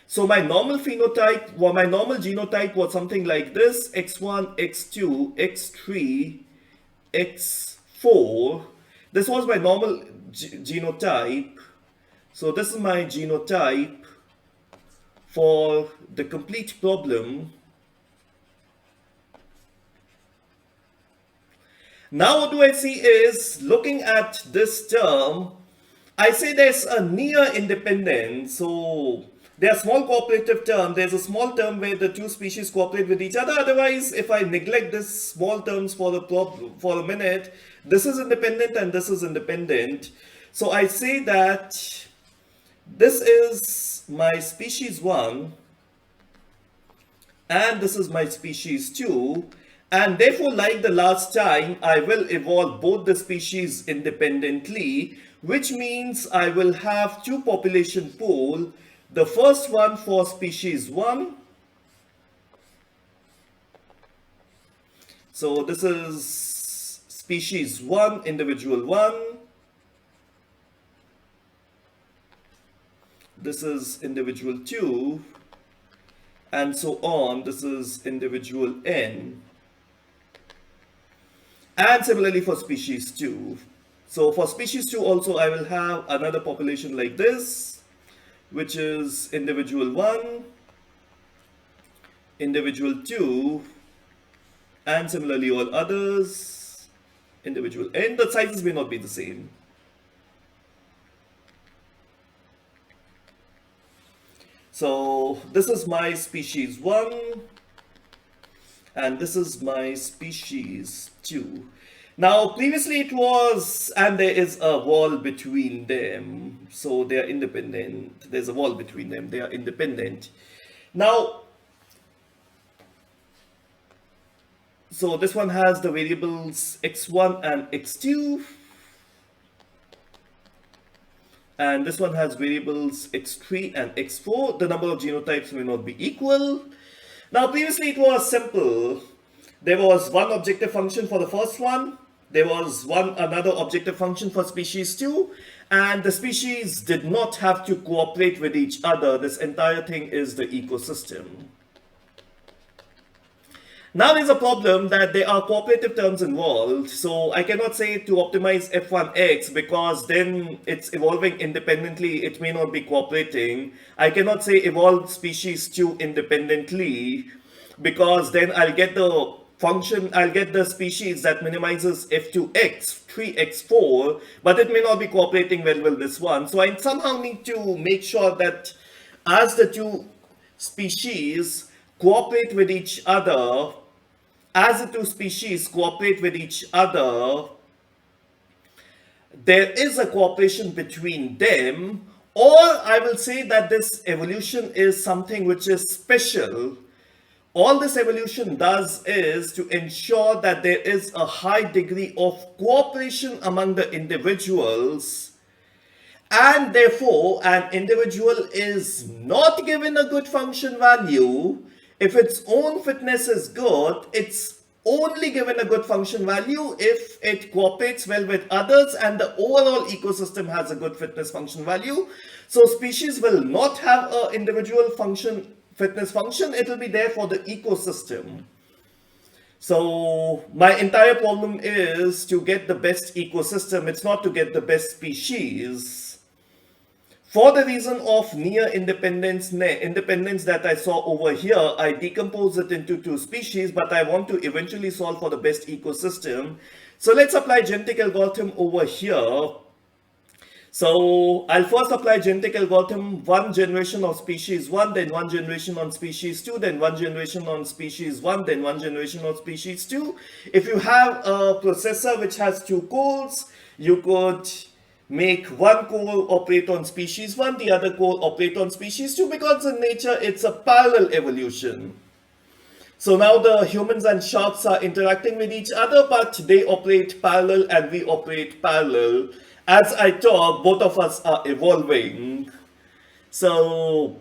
So my normal phenotype, or my normal genotype was something like this: X1, X2, X3, X4. This was my normal genotype. So this is my genotype for the complete problem. Now what do I see is, looking at this term, I say there's a near independence. So there are small cooperative term. There's a small term where the two species cooperate with each other. Otherwise, if I neglect this small terms for a minute, this is independent and this is independent. So I say that this is my species 1 and this is my species 2. And therefore, like the last time, I will evolve both the species independently, which means I will have two population pool. The first one for species 1. So this is species 1, individual 1. This is individual 2. And so on. This is individual n. And similarly for species 2. So for species 2 also I will have another population like this, which is individual 1, individual 2, and similarly all others, individual n. The sizes may not be the same. So this is my species 1. And this is my species 2. Now, previously it was, and there is a wall between them. So they are independent. There's a wall between them. They are independent. Now, so this one has the variables x1 and x2. And this one has variables x3 and x4. The number of genotypes may not be equal. Now, previously it was simple. There was one objective function for the first one. There was another objective function for species 2. And the species did not have to cooperate with each other. This entire thing is the ecosystem. Now there's a problem that there are cooperative terms involved. So I cannot say to optimize f1x because then it's evolving independently. It may not be cooperating. I cannot say evolve species 2 independently because then I'll get the function, I'll get the species that minimizes f2x, 3x4, but it may not be cooperating well with this one. So I somehow need to make sure that as the two species cooperate with each other, as the two species cooperate with each other, there is a cooperation between them, or I will say that this evolution is something which is special. All this evolution does is to ensure that there is a high degree of cooperation among the individuals, and therefore an individual is not given a good function value. If its own fitness is good, it's only given a good function value if it cooperates well with others and the overall ecosystem has a good fitness function value. So species will not have an individual fitness function. It will be there for the ecosystem. So my entire problem is to get the best ecosystem. It's not to get the best species. For the reason of near independence that I saw over here, I decompose it into two species, but I want to eventually solve for the best ecosystem. So let's apply genetic algorithm over here. So I'll first apply genetic algorithm, one generation of species 1, then one generation on species 2, then one generation on species 1, then one generation on species 2. If you have a processor which has two cores, you could make one core operate on species 1, the other core operate on species 2, because in nature it's a parallel evolution. So now the humans and sharks are interacting with each other, but they operate parallel and we operate parallel. As I talk, both of us are evolving. So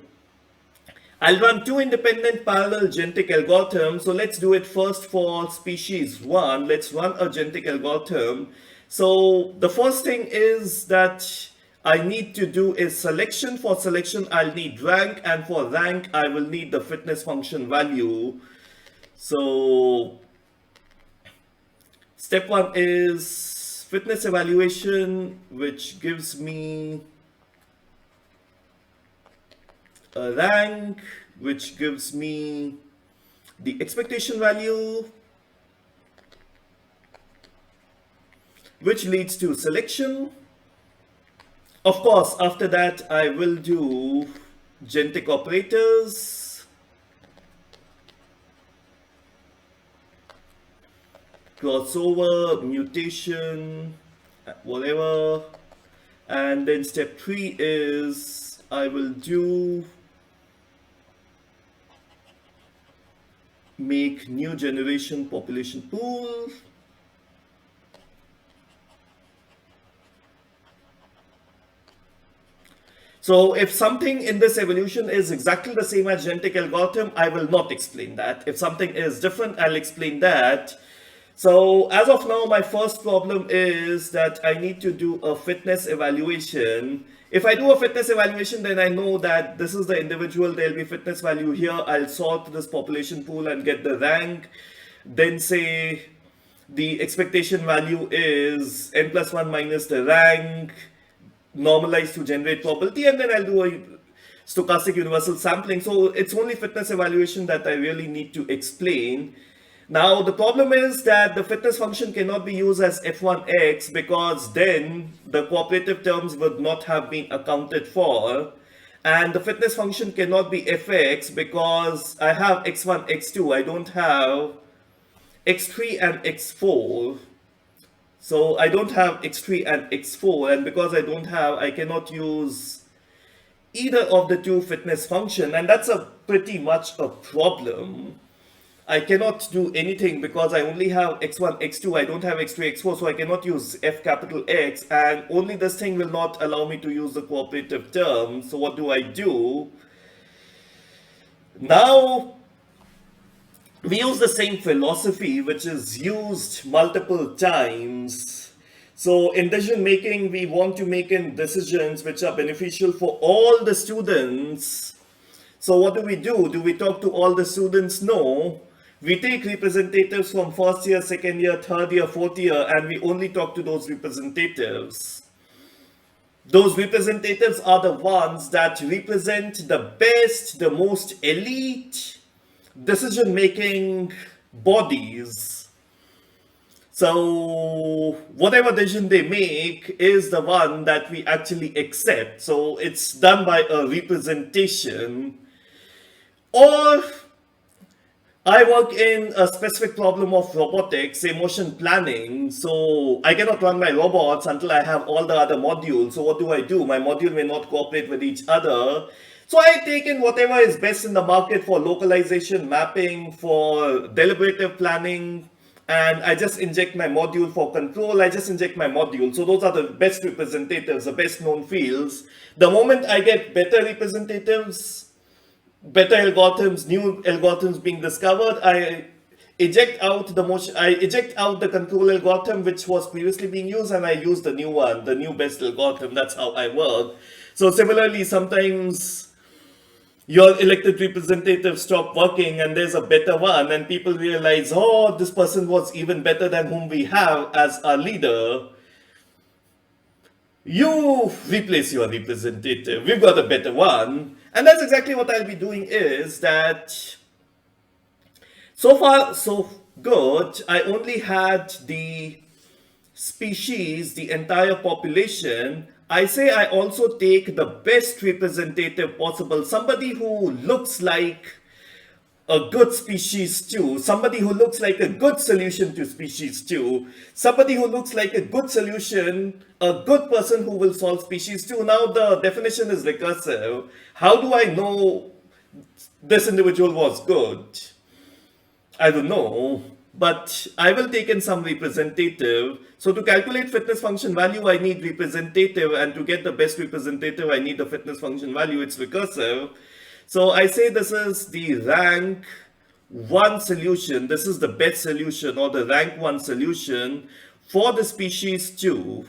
I'll run two independent parallel genetic algorithms. So let's do it first for species 1. Let's run a genetic algorithm. So the first thing is that I need to do is selection. For selection, I'll need rank, and for rank, I will need the fitness function value. So step one is fitness evaluation, which gives me a rank, which gives me the expectation value, which leads to selection. Of course, after that, I will do genetic operators, crossover, mutation, whatever. And then step 3 is I will do make new generation population pool. So if something in this evolution is exactly the same as genetic algorithm, I will not explain that. If something is different, I'll explain that. So as of now, my first problem is that I need to do a fitness evaluation. If I do a fitness evaluation, then I know that this is the individual, there'll be fitness value here. I'll sort this population pool and get the rank. Then say the expectation value is n plus 1 minus the rank, normalized to generate probability, and then I'll do a stochastic universal sampling. So it's only fitness evaluation that I really need to explain. Now the problem is that the fitness function cannot be used as f1x because then the cooperative terms would not have been accounted for, and the fitness function cannot be fx because I have x1, x2, I don't have x3 and x4. So I don't have x3 and x4, and because I don't have, I cannot use either of the two fitness function, and that's a pretty much a problem. I cannot do anything because I only have x1, x2, I don't have x3, x4, so I cannot use f capital X, and only this thing will not allow me to use the cooperative term. So what do I do? Now, we use the same philosophy which is used multiple times. So in decision making, we want to make decisions which are beneficial for all the students. So what do? Do we talk to all the students? No. We take representatives from first year, second year, third year, fourth year, and we only talk to those representatives. Those representatives are the ones that represent the best, the most elite decision-making bodies. So whatever decision they make is the one that we actually accept. So it's done by a representation. Or I work in a specific problem of robotics, say motion planning. So I cannot run my robots until I have all the other modules. So what do? My module may not cooperate with each other. So I take in whatever is best in the market for localization, mapping, for deliberative planning, and I just inject my module for control. I just inject my module. So those are the best representatives, the best known fields. The moment I get better representatives, better algorithms, new algorithms being discovered, I eject out the control algorithm which was previously being used, and I use the new one, the new best algorithm. That's how I work. So similarly, sometimes your elected representatives stop working and there's a better one, and people realize, oh, this person was even better than whom we have as our leader. You replace your representative, we've got a better one. And that's exactly what I'll be doing, is that so far so good. I only had the species, the entire population. I say I also take the best representative possible, somebody who looks like a good species 2, somebody who looks like a good solution to species 2, somebody who looks like a good solution, a good person who will solve species 2. Now the definition is recursive. How do I know this individual was good? I don't know. But I will take in some representative. So to calculate fitness function value, I need representative, and to get the best representative, I need the fitness function value. It's recursive. So I say this is the rank 1 solution. This is the best solution, or the rank 1 solution for the species 2.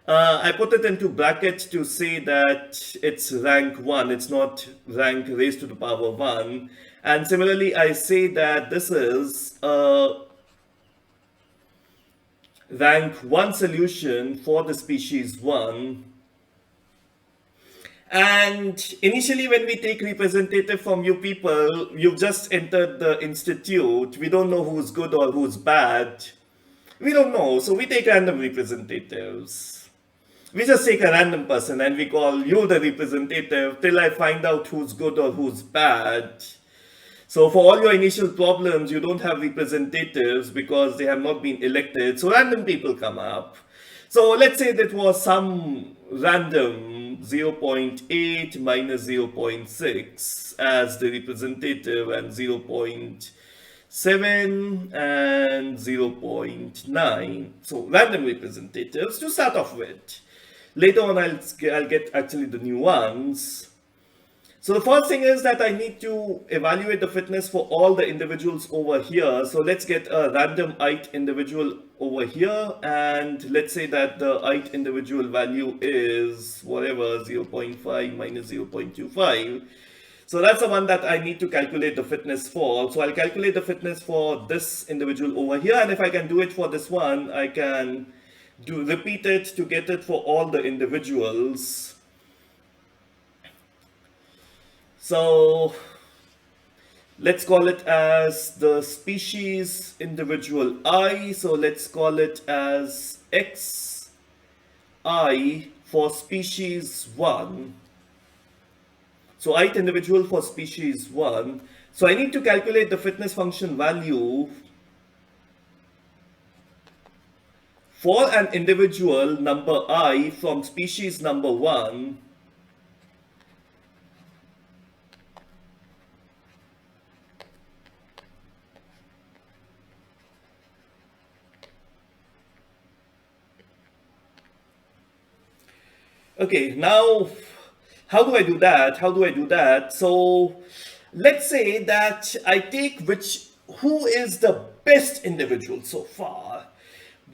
I put it into brackets to say that it's rank 1, it's not rank raised to the power 1. And similarly, I say that this is a rank 1 solution for the species 1. And initially, when we take representative from you people, you've just entered the institute. We don't know who's good or who's bad. We don't know, so we take random representatives. We just take a random person and we call you the representative till I find out who's good or who's bad. So for all your initial problems, you don't have representatives because they have not been elected. So random people come up. So let's say that was some random 0.8 minus 0.6 as the representative and 0.7 and 0.9. So random representatives to start off with. Later on, I'll get actually the new ones. So the first thing is that I need to evaluate the fitness for all the individuals over here. So let's get a random ith individual over here, and let's say that the ith individual value is whatever 0.5 minus 0.25. So that's the one that I need to calculate the fitness for. So I'll calculate the fitness for this individual over here, and if I can do it for this one, I can repeat it to get it for all the individuals. So let's call it as the species individual I. So let's call it as xi for species 1. So ith individual for species 1. So I need to calculate the fitness function value for an individual number I from species number 1. Okay, now how do I do that? How do I do that? So let's say that I take who is the best individual so far.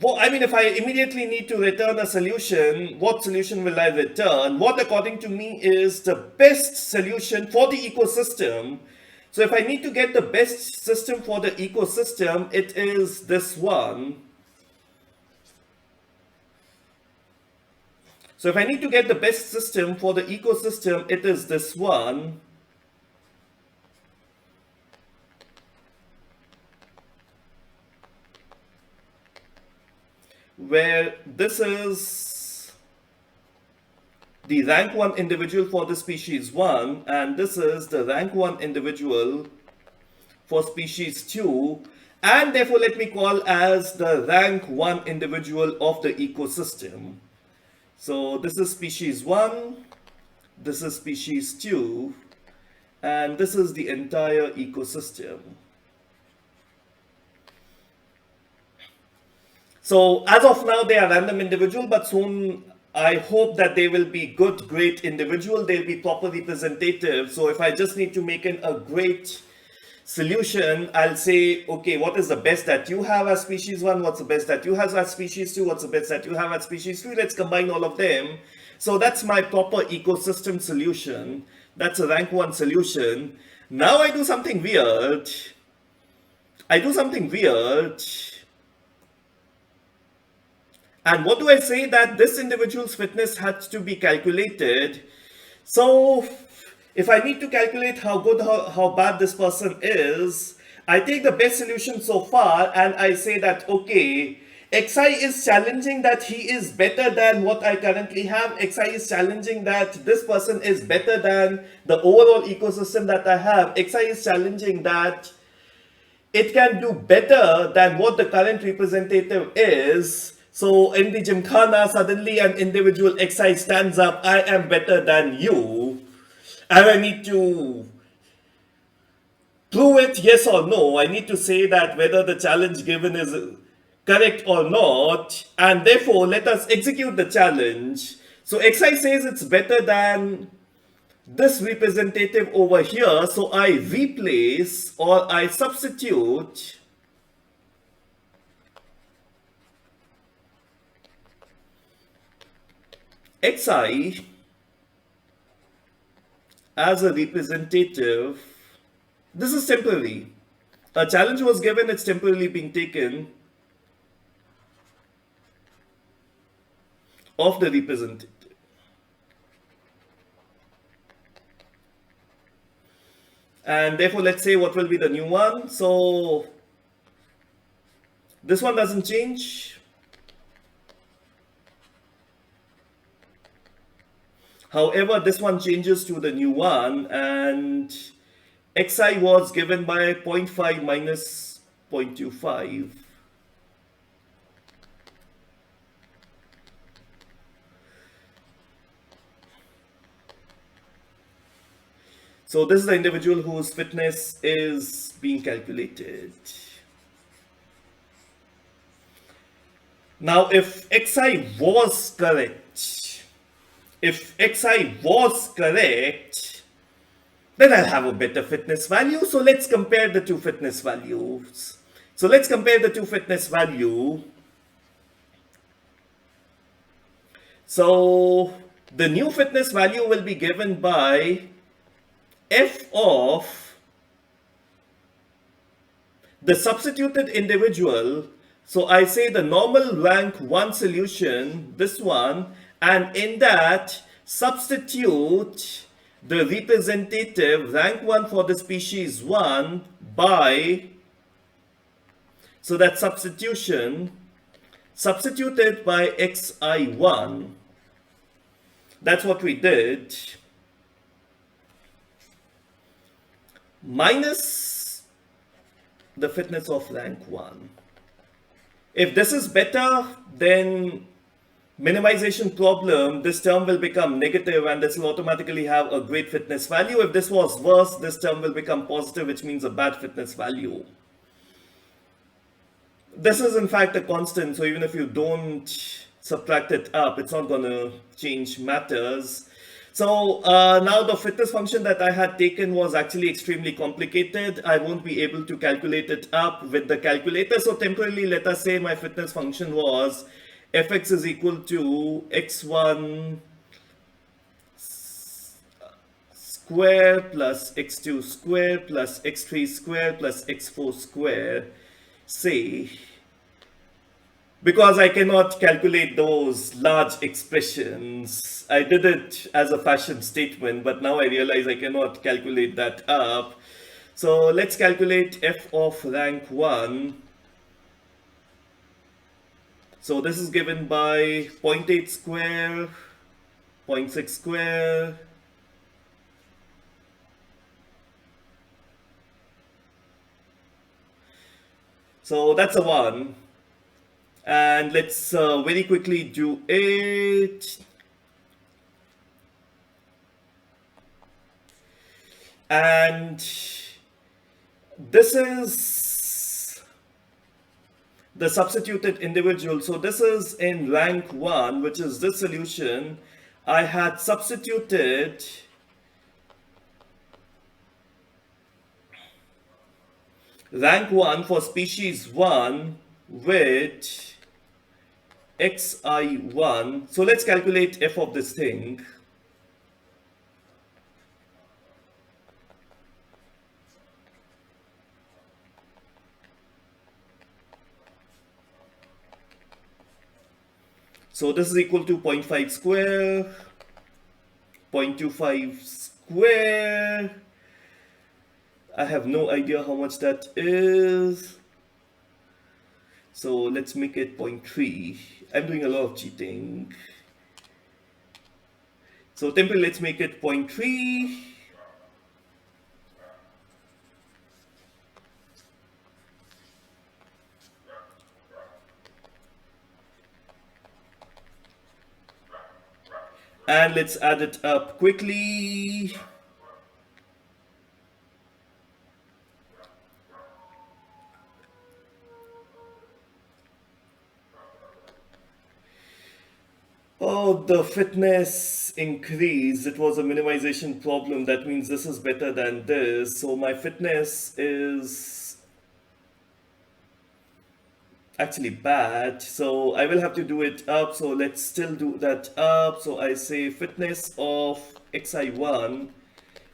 Well, I mean, if I immediately need to return a solution, what solution will I return? What, according to me, is the best solution for the ecosystem? So if I need to get the best system for the ecosystem, it is this one. So if I need to get the best system for the ecosystem, it is this one. Where this is the rank 1 individual for the species 1, and this is the rank 1 individual for species 2, and therefore let me call as the rank 1 individual of the ecosystem. So this is species 1, this is species 2, and this is the entire ecosystem. So as of now, they are random individual, but soon I hope that they will be good, great individual. They'll be proper representative. So if I just need to make a great solution, I'll say, okay, what is the best that you have as species 1? What's the best that you have as species 2? What's the best that you have as species 3? Let's combine all of them. So that's my proper ecosystem solution. That's a rank 1 solution. Now I do something weird. And what do I say? That this individual's fitness had to be calculated. So if I need to calculate how good, how bad this person is, I take the best solution so far and I say that, okay, Xi is challenging that he is better than what I currently have. Xi is challenging that this person is better than the overall ecosystem that I have. Xi is challenging that it can do better than what the current representative is. So in the Gymkhana, suddenly an individual Xi stands up, I am better than you. And I need to prove it, yes or no. I need to say that whether the challenge given is correct or not. And therefore, let us execute the challenge. So Xi says it's better than this representative over here. So I replace or I substitute xi as a representative, this is temporary. A challenge was given, it's temporarily being taken of the representative. And therefore, let's say what will be the new one. So this one doesn't change. However, this one changes to the new one, and xi was given by 0.5 minus 0.25. So this is the individual whose fitness is being calculated. Now, if xi was correct, then I'll have a better fitness value. So let's compare the two fitness values. So let's compare the two fitness value. So the new fitness value will be given by f of the substituted individual. So I say the normal rank 1 solution, this one, and in that substitute the representative rank 1 for the species 1 by, so that substitution substituted by xi1. That's what we did. Minus the fitness of rank 1. If this is better, then minimization problem, this term will become negative and this will automatically have a great fitness value. If this was worse, this term will become positive, which means a bad fitness value. This is in fact a constant, so even if you don't subtract it up, it's not going to change matters. So now the fitness function that I had taken was actually extremely complicated. I won't be able to calculate it up with the calculator. So temporarily, let us say my fitness function was fx is equal to x1 square plus x2 square plus x3 square plus x4 square, say, because I cannot calculate those large expressions. I did it as a fashion statement, but now I realize I cannot calculate that up. So let's calculate f of rank 1. So this is given by 0.8 square, 0.6 square, so that's a 1. And let's very quickly do it. And this is the substituted individual. So this is in rank 1, which is this solution. I had substituted rank 1 for species 1 with xi1. So let's calculate f of this thing. So this is equal to 0.5 square, 0.25 square. I have no idea how much that is. So let's make it 0.3. I'm doing a lot of cheating. So temporarily, let's make it 0.3. And let's add it up quickly. Oh, the fitness increased. It was a minimization problem. That means this is better than this. So my fitness is actually bad. So I will have to do it up. So let's still do that up. So I say fitness of xi1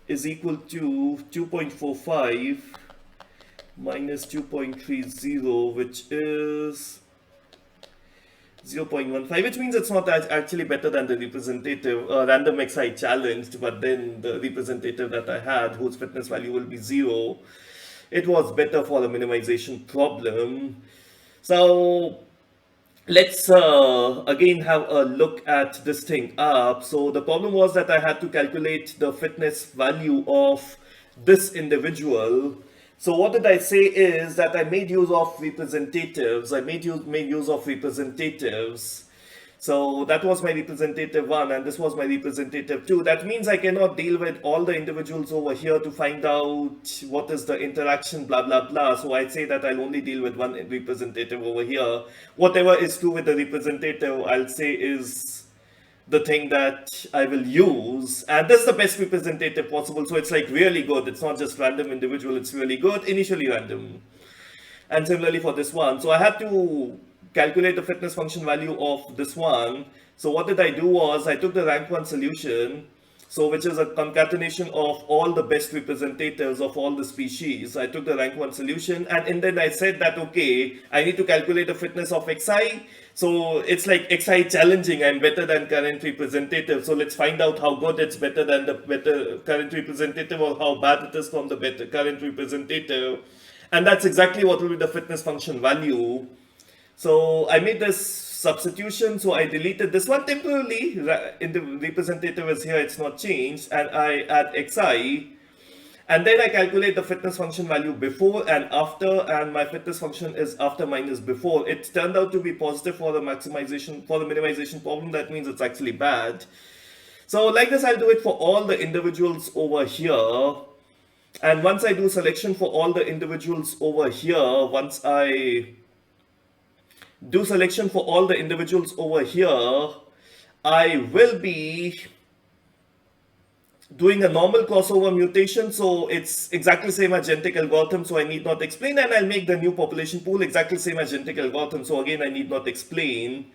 is equal to 2.45 minus 2.30, which is 0.15, which means it's not actually better than the representative random xi challenged, but then the representative that I had, whose fitness value will be 0, it was better for the minimization problem. So let's again have a look at this thing up. So the problem was that I had to calculate the fitness value of this individual. So what did I say is that I made use of representatives. I made use of representatives. So that was my representative 1 and this was my representative 2. That means I cannot deal with all the individuals over here to find out what is the interaction, blah, blah, blah. So I'd say that I'll only deal with one representative over here. Whatever is true with the representative, I'll say is the thing that I will use. And this is the best representative possible. So it's like really good. It's not just random individual, it's really good. Initially random. And similarly for this one. So I had to calculate the fitness function value of this one. So what did I do was I took the rank 1 solution, so which is a concatenation of all the best representatives of all the species. I took the rank 1 solution and then I said that, okay, I need to calculate the fitness of xi. So it's like xi challenging, I'm better than current representative. So let's find out how good it's better than the better current representative or how bad it is from the better current representative. And that's exactly what will be the fitness function value. So I made this substitution, so I deleted this one temporarily. In the representative is here, it's not changed, and I add xi. And then I calculate the fitness function value before and after, and my fitness function is after minus before. It turned out to be positive for the maximization, for the minimization problem. That means it's actually bad. So like this, I'll do it for all the individuals over here. And once I do selection for all the individuals over here, once I do selection for all the individuals over here, I will be doing a normal crossover mutation. So it's exactly same as genetic algorithm, so I need not explain. And I'll make the new population pool exactly same as genetic algorithm. So again, I need not explain.